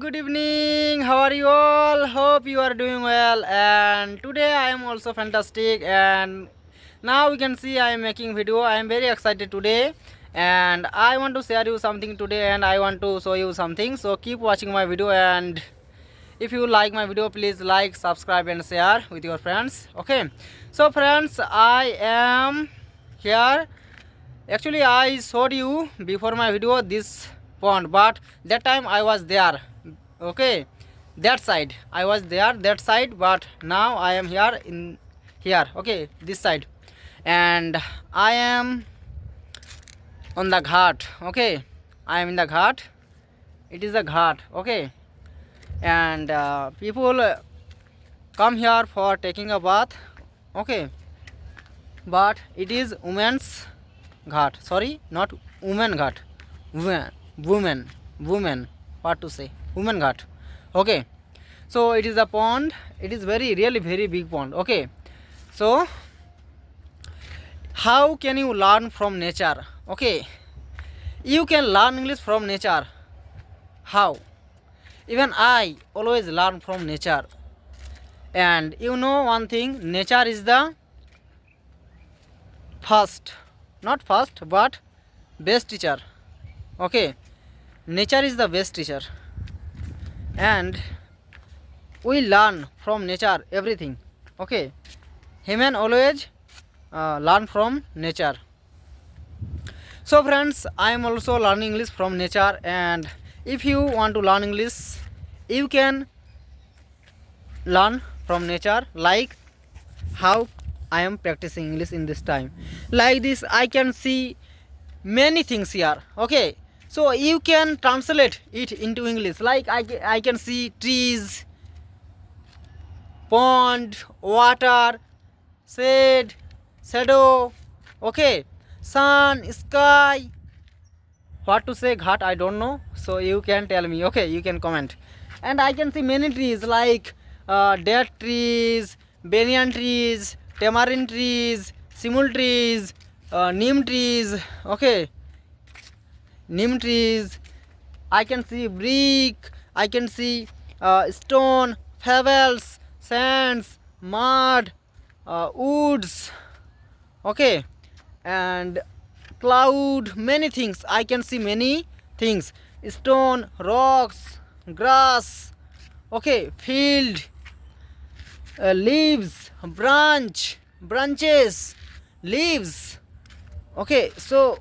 good evening. How are you all? Hope you are doing well. And today I am also fantastic. And now you can see I am making video. I am very excited today, and I want to share you something today, and I want to show you something. So keep watching my video, and if you like my video, please like, subscribe, and share with your friends. Okay. So friends, I am here. Actually, I showed you before my video this pond, but that time I was there. Okay, that side I was there, that side, but now I am here in here. Okay, this side, and I am on the ghat. Okay, I am in the ghat. It is a ghat. Okay, and people come here for taking a bath. Okay, but it is women's ghat. Sorry, not women ghat. Women, what to say, women ghat. Okay, so it is a pond. It is really very big pond. Okay, so how can you learn from nature? Okay, you can learn English from nature. How? Even I always learn from nature. And you know one thing, nature is the first, not first, but best teacher. Okay, nature is the best teacher, and we learn from nature everything. Okay, human always learn from nature. So friends, I am also learning English from nature, and if you want to learn English, you can learn from nature, like how I am practicing English in this time. Like this, I can see many things here. Okay, so you can translate it into English. Like I can see trees, pond, water, shade, shadow. Okay, sun, sky. What to say ghat, I don't know, so you can tell me. Okay, you can comment. And I can see many trees, like date trees, banyan trees, tamarind trees, simul trees, neem trees. Okay, neem trees. I can see brick, I can see stone, pebbles, sands, mud, woods. Okay, and cloud, many things. I can see many things: stone, rocks, grass. Okay, field, leaves, branches, leaves. Okay, so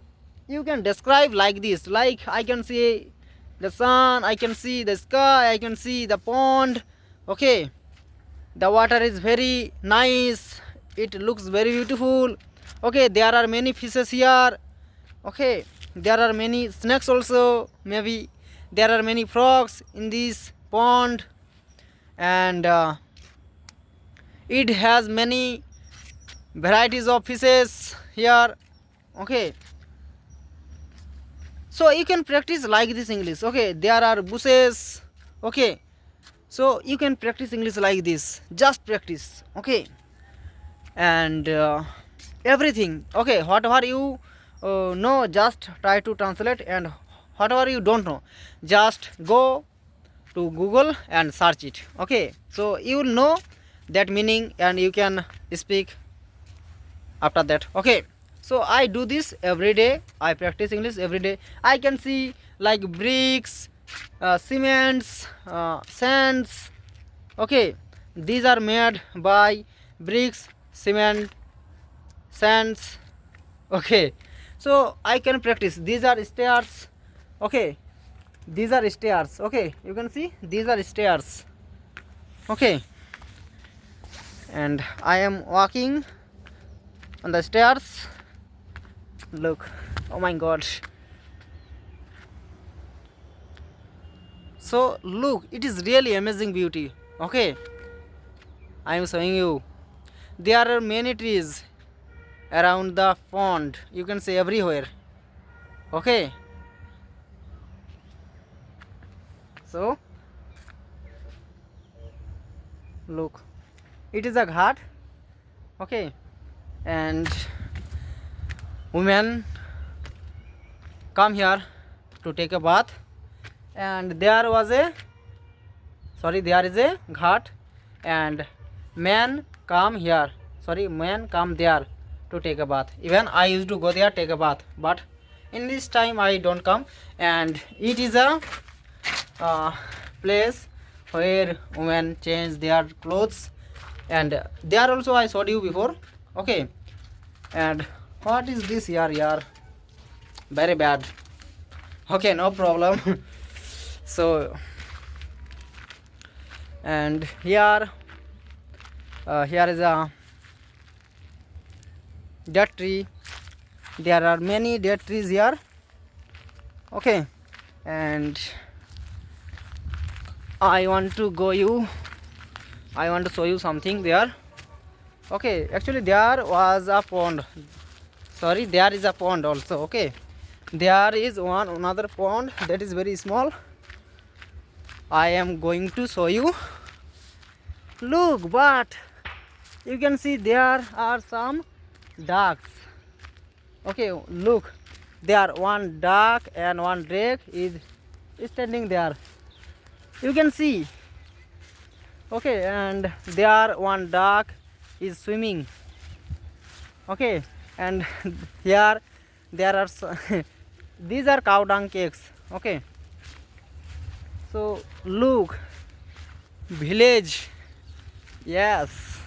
you can describe like this. Like I can see the sun, I can see the sky, I can see the pond. Okay, the water is very nice, it looks very beautiful. Okay, there are many fishes here. Okay, there are many snakes also. Maybe there are many frogs in this pond, and it has many varieties of fishes here. Okay, so you can practice like this English. Okay, there are bushes. Okay, so you can practice English like this, just practice. Okay, and everything. Okay, whatever you know, just try to translate, and whatever you don't know, just go to Google and search it. Okay, so you will know that meaning, and you can speak after that. Okay, so I do this every day. I practice English every day. I can see like bricks, cements, sands. Okay, these are made by bricks, cement, sands. Okay, so I can practice. These are stairs. Okay, these are stairs. Okay, you can see these are stairs. Okay, and I am walking on the stairs. Look, oh my god. So look, it is really amazing beauty. Okay, I am showing you. There are many trees around the pond, you can see everywhere. Okay, so look, it is a ghat. Okay, and women come here to take a bath, and there was a sorry, there is a ghat, and men come here, sorry, men come there to take a bath. Even I used to go there take a bath, but in this time I don't come. And it is a uh, place where women change their clothes, and there also I showed you before. Okay, and what is this here? Yeah, very bad. Okay, no problem. So, and here here is a date tree. There are many date trees here. Okay, and I want to show you something there. Okay, actually there was a pond, sorry, there is a pond also. Okay, there is another pond that is very small. I am going to show you. Look, but you can see there are some ducks. Okay, look, there one duck and one drake is standing there, you can see. Okay, and there one duck is swimming. Okay, and here there are these are cow dung cakes. Okay, so look, village. Yes,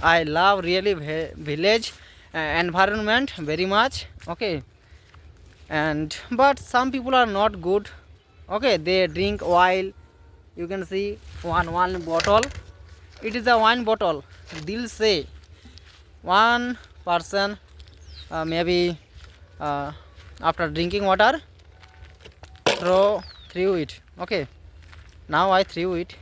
I love really village environment very much. Okay, and but some people are not good. Okay, they drink oil. You can see one bottle, it is a wine bottle. They'll say one person maybe after drinking water threw it. Okay, now I threw it,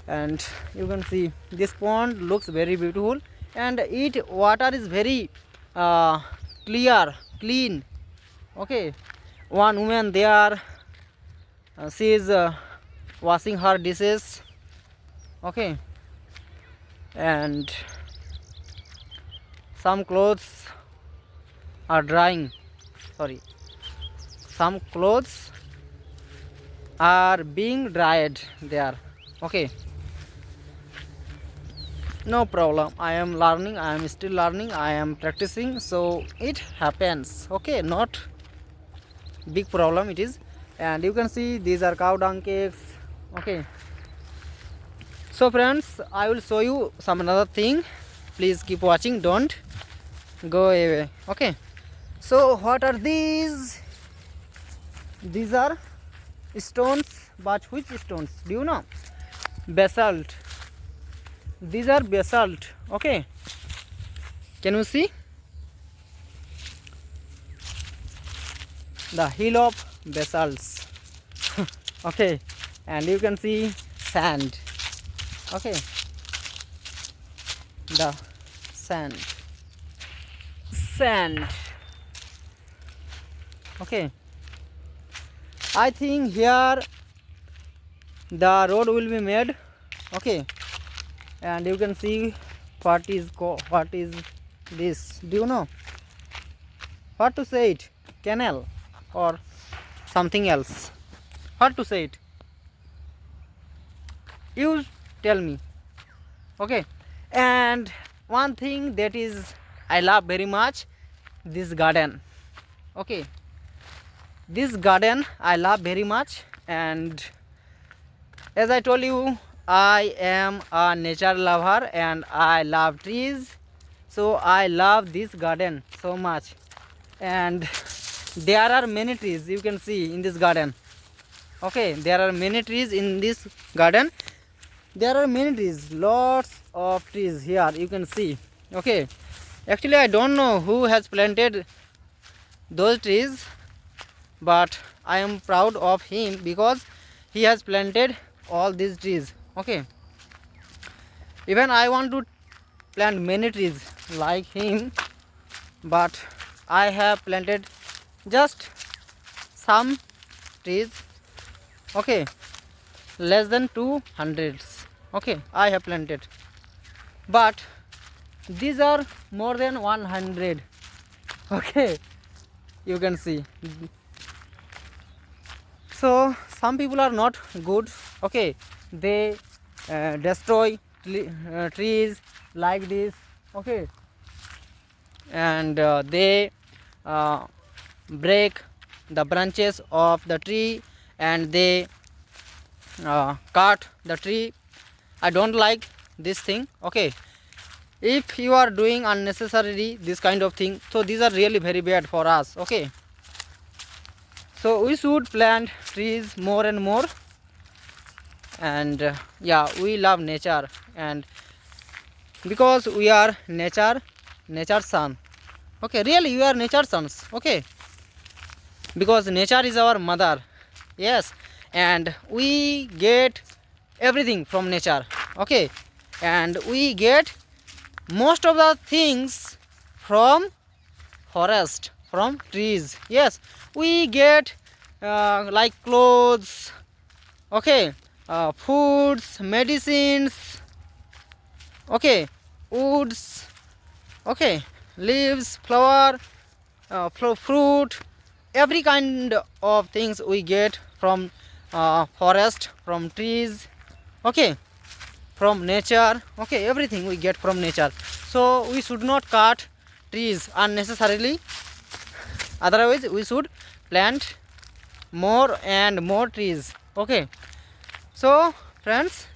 and you can see this pond looks very beautiful, and it water is very clear, clean. Okay, one woman there, she is washing her dishes. Okay, and some clothes are drying, sorry, some clothes are being dried there. Okay, no problem, I am learning, I am still learning, I am practicing, so it happens. Okay, not big problem it is. And you can see these are cow dung cakes. Okay, so friends, I will show you some another thing. Please keep watching, don't go away. Okay, so what are these? These are stones, but which stones do you know? Basalt. These are basalt. Okay, can you see the hill of basalts? Okay, and you can see sand. Okay, the sand. Okay, I think here the road will be made. Okay, and you can see what is this, do you know what to say it? Canal or something else? What to say it? You tell me. Okay, and one thing that is I love very much, this garden. Okay, this garden I love very much, and as I told you, I am a nature lover and I love trees, so I love this garden so much. And there are many trees you can see in this garden. Okay, there are many trees in this garden. There are many trees, lots of trees here you can see. Okay, actually I don't know who has planted those trees, but I am proud of him because he has planted all these trees. Okay, even I want to plant many trees like him, but I have planted just some trees. Okay, less than 200. Okay, I have planted, but these are more than 100. Okay, you can see. So some people are not good. Okay, they destroy trees like this. Okay, and they uh, break the branches of the tree, and they cut the tree. I don't like this thing. Okay, if you are doing unnecessarily this kind of thing, so these are really very bad for us. Okay, so we should plant trees more and more. And yeah, we love nature, and because we are nature son. Okay, really we are nature sons. Okay, because nature is our mother. Yes, and we get everything from nature. Okay, and we get most of the things from forest, from trees. Yes, we get like clothes. Okay, foods, medicines. Okay, woods. Okay, leaves, flower, fruit, every kind of things we get from forest, from trees. Okay, from nature. Okay, everything we get from nature. So we should not cut trees unnecessarily. Otherwise we should plant more and more trees. Okay, so friends,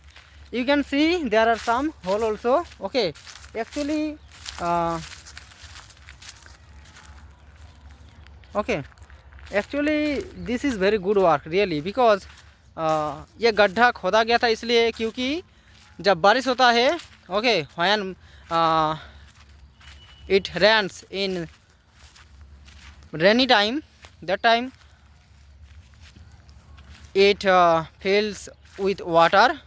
you can see there are some hole also. Okay, actually okay, actually this is very good work really, because ये गड्ढा खोदा गया था इसलिए क्योंकि जब बारिश होता है, okay, when it rains in rainy time, that time it fills with water.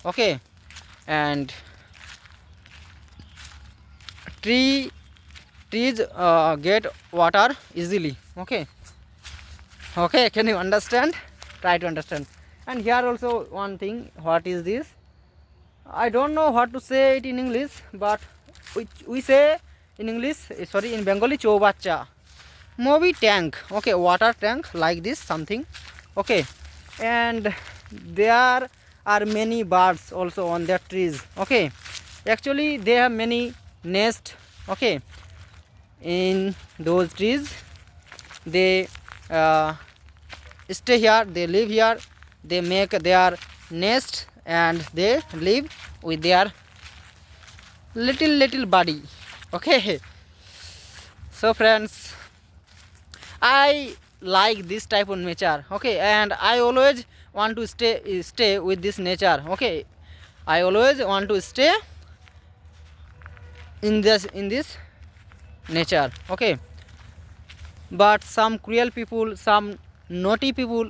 Okay, and trees get water easily. Okay, okay, can you understand? Try to understand. And here also one thing, what is this? I don't know what to say it in English, but we say in English, sorry, in Bengali, choubacha. Maybe tank. Okay, water tank like this something. Okay, and there are many birds also on their trees. Okay, actually they have many nest. Okay, in those trees they stay here, they live here, they make their nest, and they live with their little body. Okay, so friends, I like this type of nature. Okay, and I always want to stay with this nature. Okay, I always want to stay in this nature. Okay, but some cruel people, some naughty people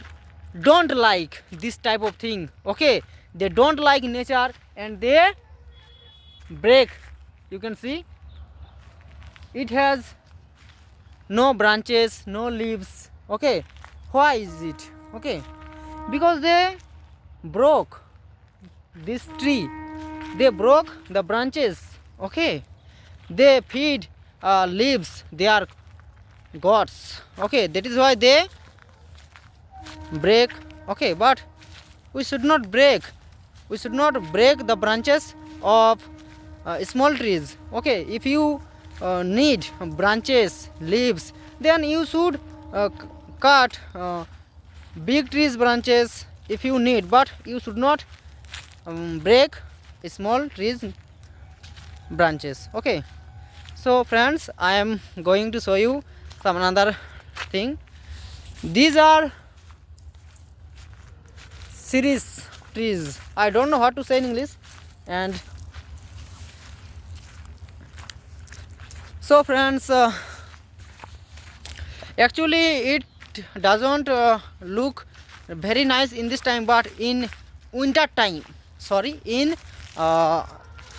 don't like this type of thing. Okay, they don't like nature and they break. You can see it has no branches, no leaves. Okay, why is it? Okay, because they broke this tree, they broke the branches. Okay, they feed leaves, they are gods. Okay, that is why they break. Okay, but we should not break, we should not break the branches of small trees. Okay, if you need branches, leaves, then you should cut big trees branches if you need, but you should not break small trees branches. Okay, so friends, I am going to show you some another thing. These are series trees, I don't know how to say in English. And so friends, actually it doesn't look very nice in this time, but in winter time, sorry, in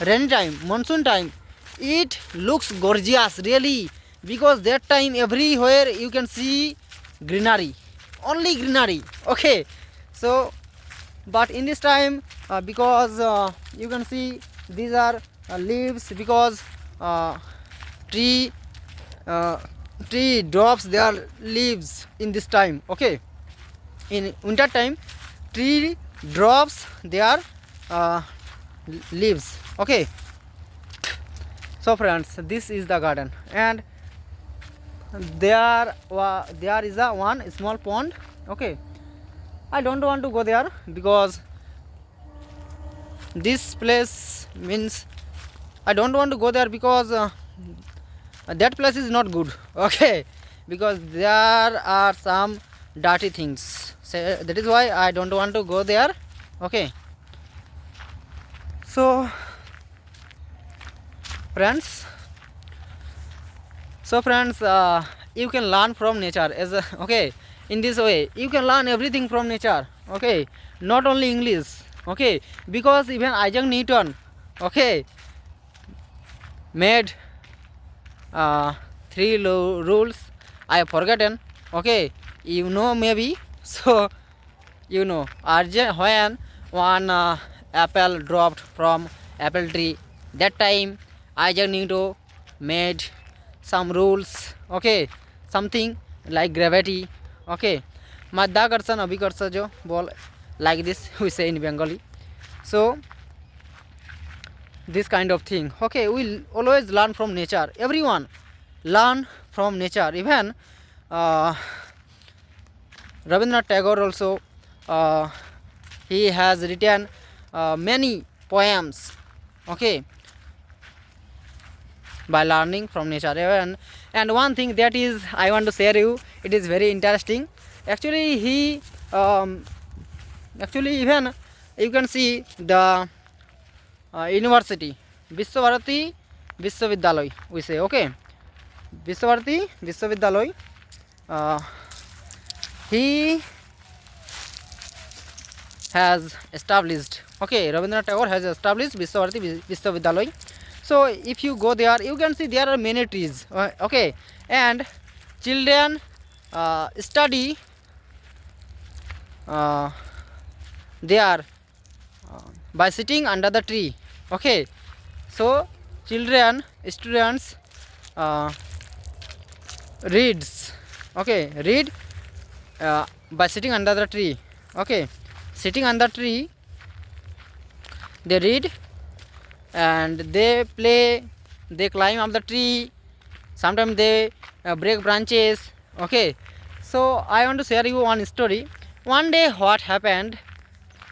rainy time, monsoon time, it looks gorgeous really, because that time everywhere you can see greenery, only greenery. Okay, so but in this time because you can see these are leaves, because tree tree drops their leaves in this time. Okay, in winter time tree drops their uh, leaves. Okay, so friends, this is the garden, and there is a one small pond. Okay, I don't want to go there because this place means I don't want to go there because that place is not good. Okay, because there are some dirty things, so that is why I don't want to go there. Okay, so friends, you can learn from nature as a, okay, in this way you can learn everything from nature. Okay, not only English. Okay, because even Isaac Newton, okay, made three rules I have forgotten. Okay, you know maybe. So you know, when one apple dropped from apple tree, that time Isaac Newton made some rules. Okay, something like gravity. Okay, madhyakarsan abhikarsa jo bol, like this we say in Bengali. So this kind of thing. Okay, we always learn from nature. Everyone learn from nature. Even uh, Rabindranath Tagore also, uh, he has written many poems. Okay, by learning from nature. And one thing that is I want to share you, it is very interesting. Actually he actually even you can see the university, Vishwabharati Vishwavidyalay we say. Okay, Vishwabharati Vishwavidyalay, he has established. Okay, Rabindranath Tagore has established Vishwabharati Vishwavidyalay. So if you go there, you can see there are many trees. Okay, and children study there by sitting under the tree. Okay, so children, students reads. Okay, read by sitting under the tree. Okay, sitting under the tree, they read and they play, they climb up the tree, sometimes they break branches. Okay, so I want to share you one story. One day what happened,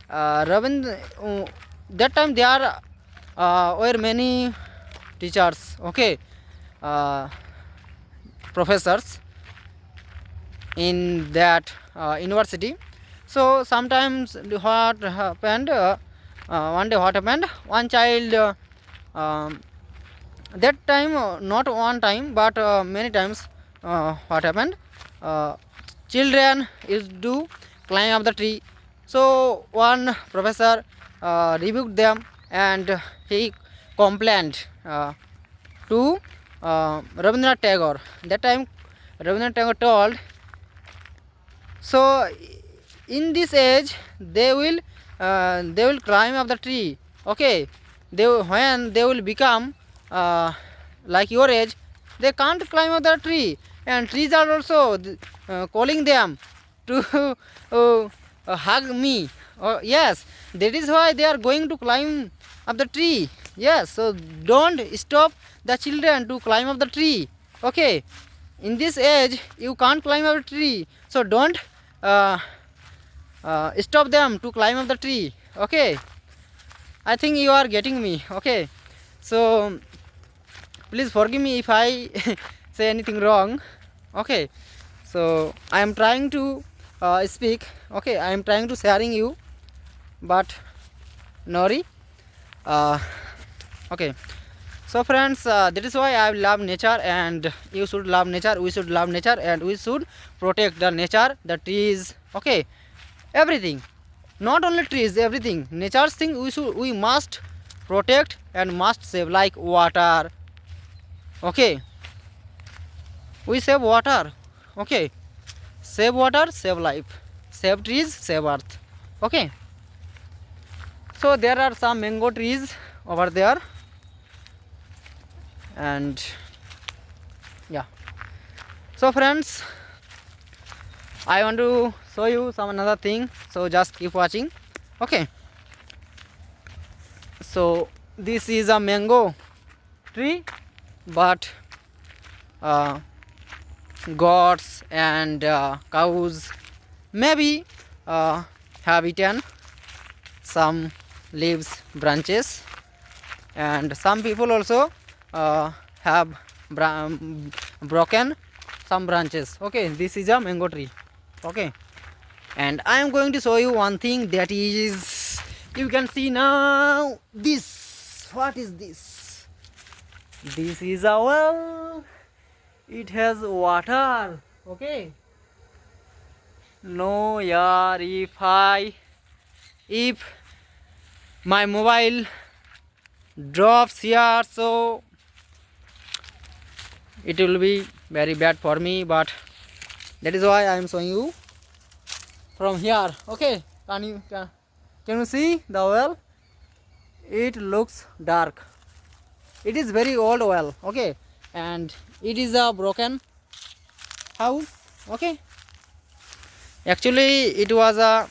that time there were many teachers. Okay, uh, professors in that university. So sometimes what happened, one day what happened, one child that time not one time but many times what happened, children used to climb up the tree. So one professor rebuked them and he complained to Rabindranath Tagore. That time Rabindranath Tagore told, so in this age they will climb up the tree. Okay, when they will become like your age, they can't climb up the tree, and trees are also calling them to hug me. Yes, that is why they are going to climb up the tree. Yes, so don't stop the children to climb up the tree. Okay, in this age you can't climb up a tree, so don't stop them to climb up the tree. Okay, I think you are getting me. Okay, so please forgive me if I say anything wrong. Okay, so I am trying to speak. Okay, I am trying to sharing you, but nori. Okay, so friends, that is why I love nature, and you should love nature. We should love nature, and we should protect the nature, the trees. Okay, everything, not only trees, everything, nature's thing we must protect and must save, like water. Okay, we save water. Okay, save water, save life, save trees, save earth. Okay, so there are some mango trees over there, and yeah, so friends, I want to show you some another thing, so just keep watching. Okay, so this is a mango tree, but uh, goats and cows maybe have eaten some leaves, branches, and some people also have broken some branches. Okay, this is a mango tree. Okay, and I am going to show you one thing, that is, you can see now this. What is this? This is a well. It has water. Okay, no, yeah, if my mobile drops here, so it will be very bad for me, but that is why I am showing you from here. Okay, can you see the well? It looks dark. It is very old well. Okay, and it is a broken house. Okay, actually it was a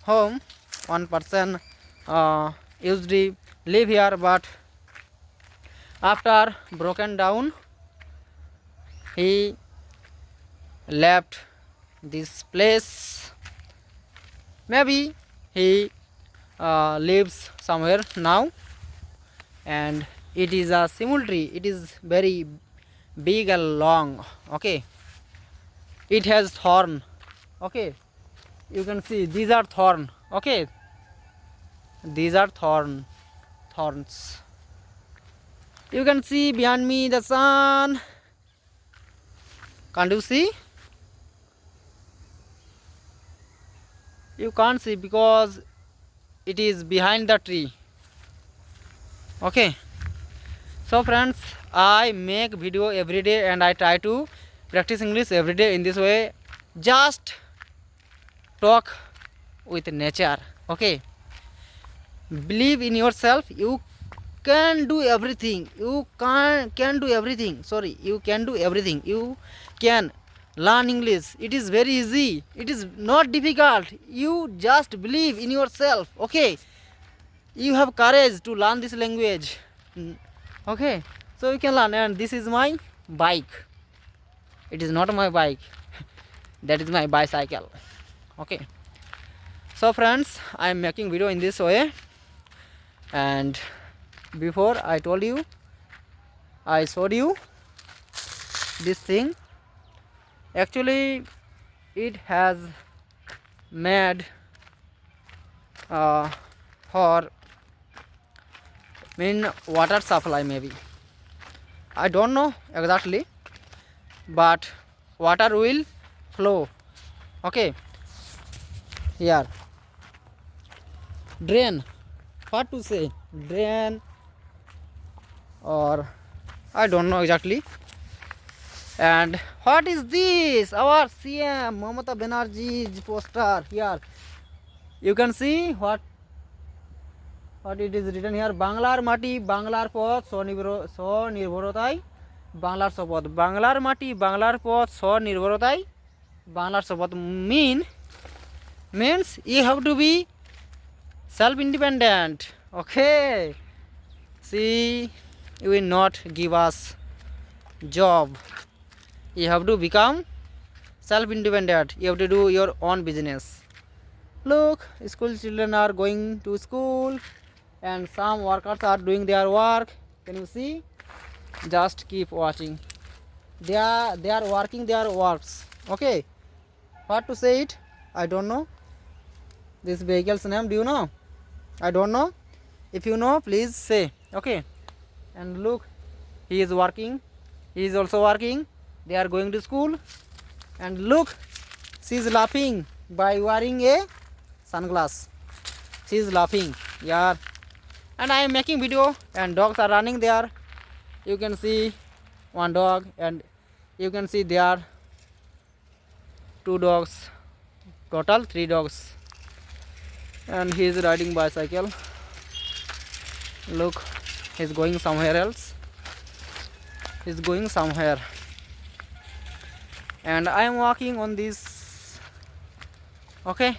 home. One person used to live here, but after broken down, he left this place. Maybe he lives somewhere now, and it is a simul tree. It is very big and long. Okay, it has thorn. Okay, you can see these are thorn. Okay, these are thorns. You can see behind me the sun. Can't you see? You can't see because it is behind the tree. Okay, so friends, I make video every day and I try to practice English every day in this way. Just talk with nature. Okay, believe in yourself. You can do everything. You can do everything. Sorry, you can do everything. You can learn English. It is very easy. It is not difficult. You just believe in yourself. Okay, you have courage to learn this language. Okay, so you can learn. And this is my bike. It is not my bike. That is my bicycle. Okay, so friends, I am making video in this way, and before I told you, I showed you this thing. Actually it has made for water supply, maybe I don't know exactly, but water will flow. Okay, here drain, what to say, drain, or I don't know exactly. And what is this? Our CM Mamata Banerjee's poster here. You can see what it is written here. Banglar mati, Banglar পথ, স্বনির্ভরতায় বাংলার শপথ। বাংলার মাটি, বাংলার পথ, স্বনির্ভরতায় বাংলার শপথ means you have to be self-independent. Okay, see, you will not give us job. You have to become self-independent. You have to do your own business. Look, school children are going to school and some workers are doing their work. Can you see? Just keep watching. They are working their works. Okay, what to say it, I don't know. This vehicle's name, do you know? I don't know. If you know, please say. Okay, and look, he is working, he is also working. They are going to school, and look, she is laughing by wearing a sunglass. She is laughing, yeah. And I am making video, and dogs are running there. You can see one dog, and you can see there two dogs, total 3 dogs, and he is riding bicycle. Look, he is going somewhere else. He is going somewhere, and I am walking on this Okay,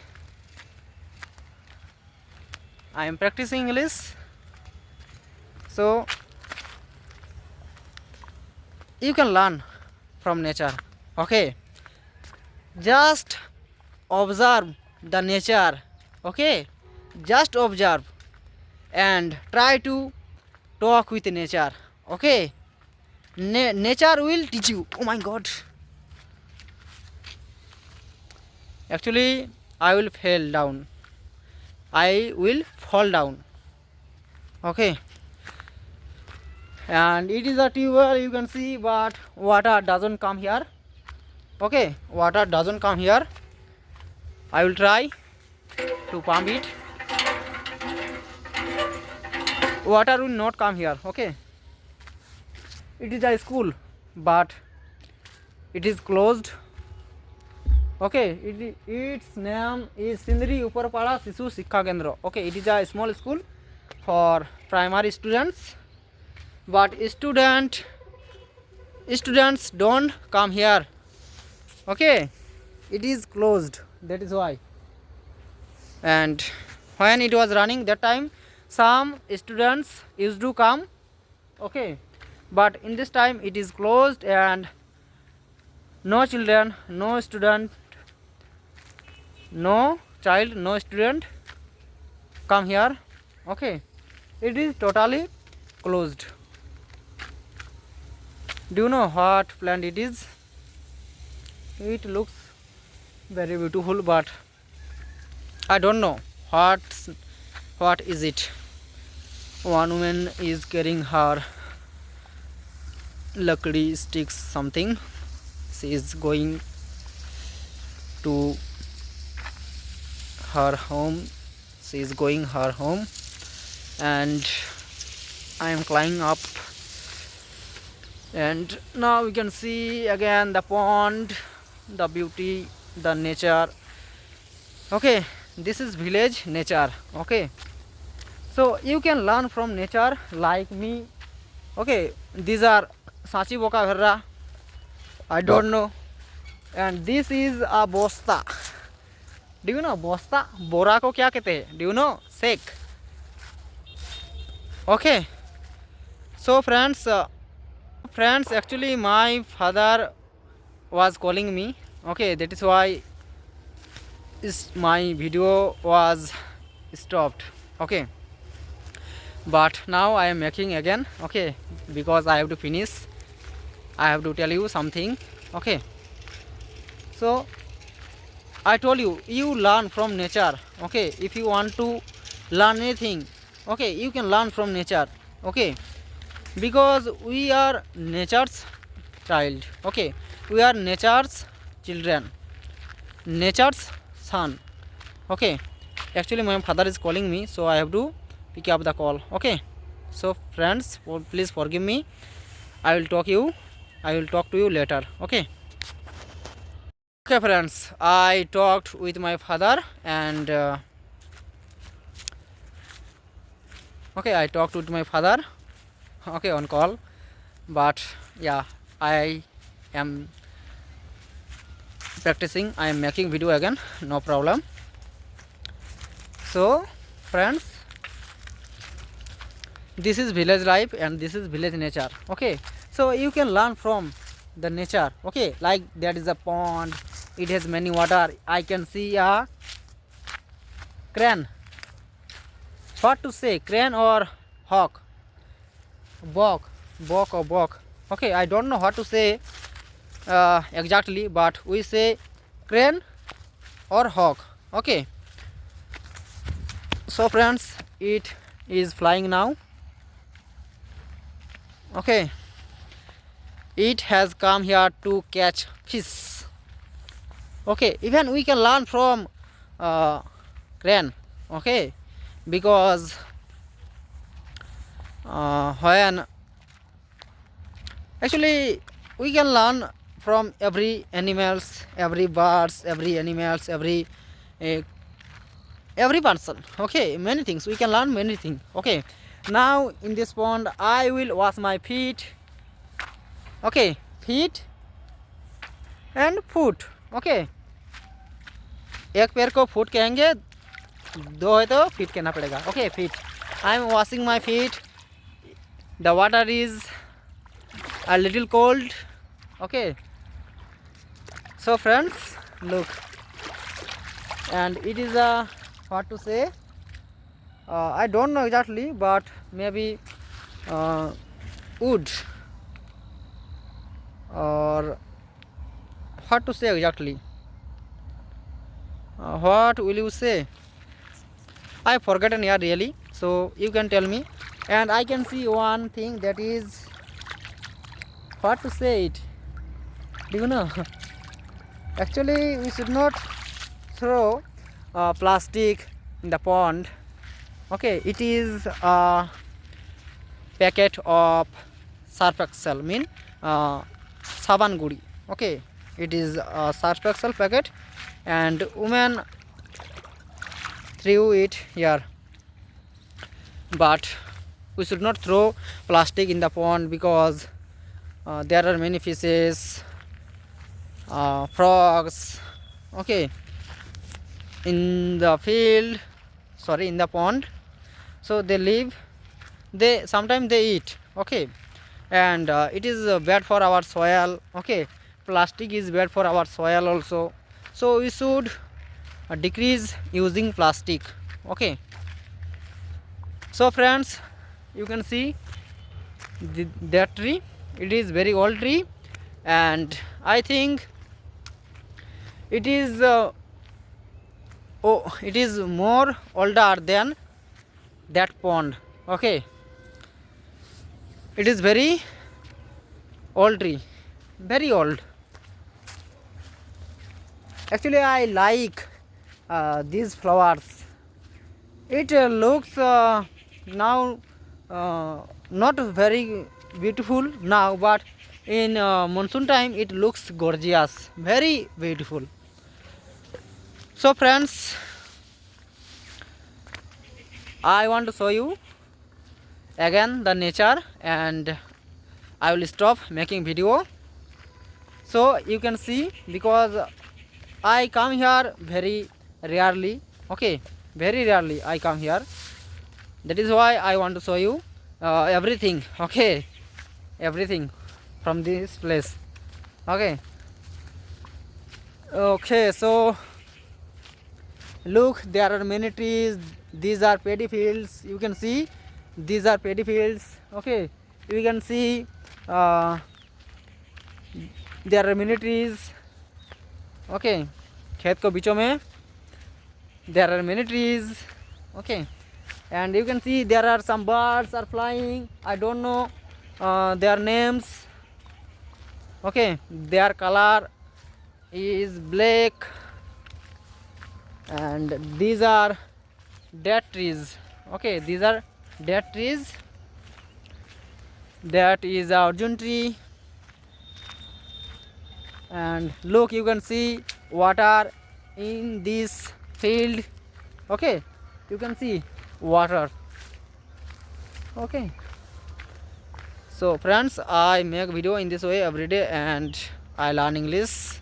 I am practicing English. So you can learn from nature. Okay, just observe the nature. Okay, just observe and try to talk with nature. Okay, nature will teach you. Oh my god, actually I will fall down, I will fall down. Okay, and it is a tube well, you can see, but water doesn't come here. Okay, water doesn't come here. I will try to pump it. Water will not come here. Okay, it is a school, but it is closed. Okay, its name is Sindri Uparpada Sisu Shiksha Kendra. Okay, it is a small school for primary students, but students don't come here. Okay, it is closed, that is why. And when it was running that time, some students used to come. Okay, but in this time it is closed and no children, no student, no child, no student come here. Okay, it is totally closed. Do you know what plant it is? It looks very beautiful, but I don't know what is it. One woman is carrying her luckily sticks something. She is going to her home. She is going her home, and I am climbing up. And now we can see again the pond, the beauty, the nature. Okay, this is village nature. Okay, so you can learn from nature like me. Okay, these are Sachi Boka Verra, I don't know. And this is a bosta. Do you know bosta? Bora ko kya kehte hai? Do you know? Sek. Okay, so friends, actually my father was calling me. Okay, that is why my video was stopped. Okay, but now I am making again. Okay, because I have to finish, I have to tell you something. Okay, so I told you, you learn from nature. Okay, if you want to learn anything, okay, you can learn from nature. Okay, because we are nature's child. Okay, we are nature's children, nature's son. Okay, actually my father is calling me, so I have to pick up the call. Okay, so friends, please forgive me. I will talk to you later. Okay, friends, I talked with my father, and okay, I talked with my father. Okay, on call, but yeah, I am practicing, I am making video again, no problem. So friends, this is village life and this is village nature. Okay, so you can learn from the nature. Okay, like that is a pond, it has many water. I can see a crane. What to say, crane or hawk? Bok or bok. Okay, I don't know what to say exactly, but we say crane or hawk. Okay, so friends, it is flying now. Okay, it has come here to catch fish. Okay, even we can learn from crane. Okay, because when actually we can learn from every animals, every birds, every animals, every person. Okay, many things we can learn, many things. Okay, now in this pond I will wash my feet. Okay, feet and foot. Okay, एक पैर को foot कहेंगे, दो है तो feet कहना पड़ेगा। Okay feet. I am washing my feet, the water is a little cold. Okay, so friends, look, and it is a what to say, I don't know exactly, but maybe wood, or what to say exactly, what will you say, I forgotten here really, so you can tell me. And I can see one thing, that is what to say it, do you know? Actually we should not throw plastic in the pond. Okay, it is a packet of surf excel, mean saban guri. Okay, it is a surf excel packet, and women threw it here. But we should not throw plastic in the pond, because there are many fishes, frogs, okay, in the field, sorry, in the pond. So they live, they sometimes they eat. Okay, and it is bad for our soil. Okay, plastic is bad for our soil also, so we should decrease using plastic. Okay, so friends, you can see that tree, it is very old tree, and I think it is it is more older than that pond. Okay, it is very old tree, very old. Actually I like these flowers. It looks now not very beautiful now, but in monsoon time it looks gorgeous, very beautiful. So friends, I want to show you again the nature, and I will stop making video, so you can see, because I come here very rarely. Okay, very rarely I come here, that is why I want to show you everything. Okay, everything from this place. Okay, okay, so look, there are many trees, these are paddy fields, you can see, these are paddy fields. Okay, you can see there are many trees. Okay, खेत को बीचों में there are many trees. Okay, and you can see there are some birds are flying, I don't know their names. Okay, their color is black, and these are dead trees. Okay, these are dead trees. That is a Arjun tree, and look, you can see water in this field. Okay, you can see water. Okay, so friends, I make video in this way every day, and I learn English.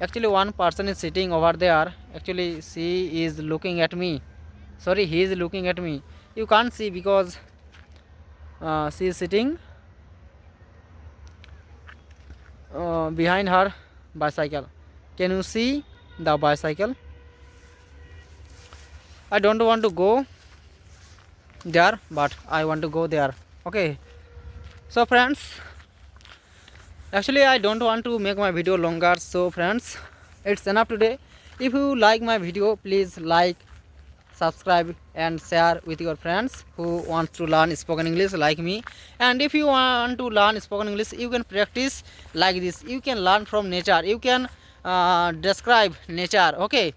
Actually one person is sitting over there, actually she is looking at me, sorry, he is looking at me. You can't see because she is sitting behind her bicycle. Can you see the bicycle? I don't want to go there, but I want to go there. Okay, so friends, actually I don't want to make my video longer, so friends, it's enough today. If you like my video, please like, subscribe and share with your friends who want to learn spoken English like me. And if you want to learn spoken English, you can practice like this. You can learn from nature, you can describe nature. Okay,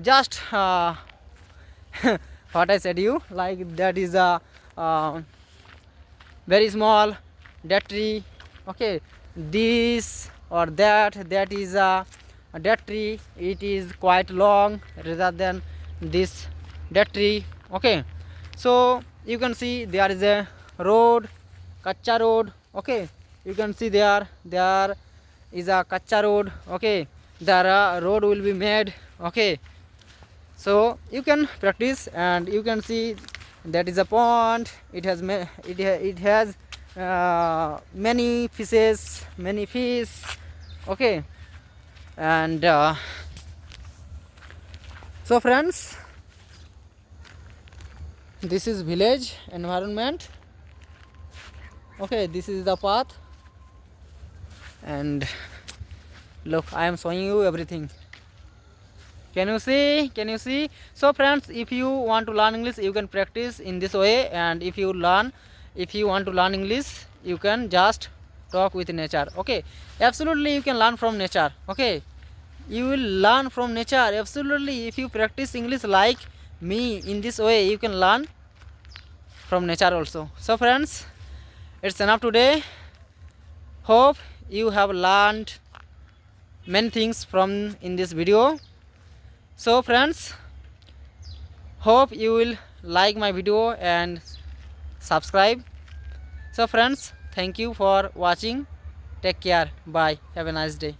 just what I said you, like that is a very small dead tree. Okay, this or that is a dead tree, it is quite long rather than this dead tree. Okay, so you can see there is a road, kacha road. Okay, you can see there is a kacha road. Okay, the road will be made. Okay, So you can practice, and you can see that is a pond. It has many fishes, many fish. Okay. And so friends, this is village environment. Okay, this is the path, and look, I am showing you everything. Can you see? Can you see? So friends, if you want to learn English, you can practice in this way. And if you want to learn English, you can just talk with nature. Okay, absolutely, you can learn from nature. Okay, you will learn from nature absolutely. If you practice English like me in this way, you can learn from nature also. So friends, it's enough today. Hope you have learned many things from in this video. So friends, hope you will like my video and subscribe. So friends, thank you for watching. Take care. Bye. Have a nice day.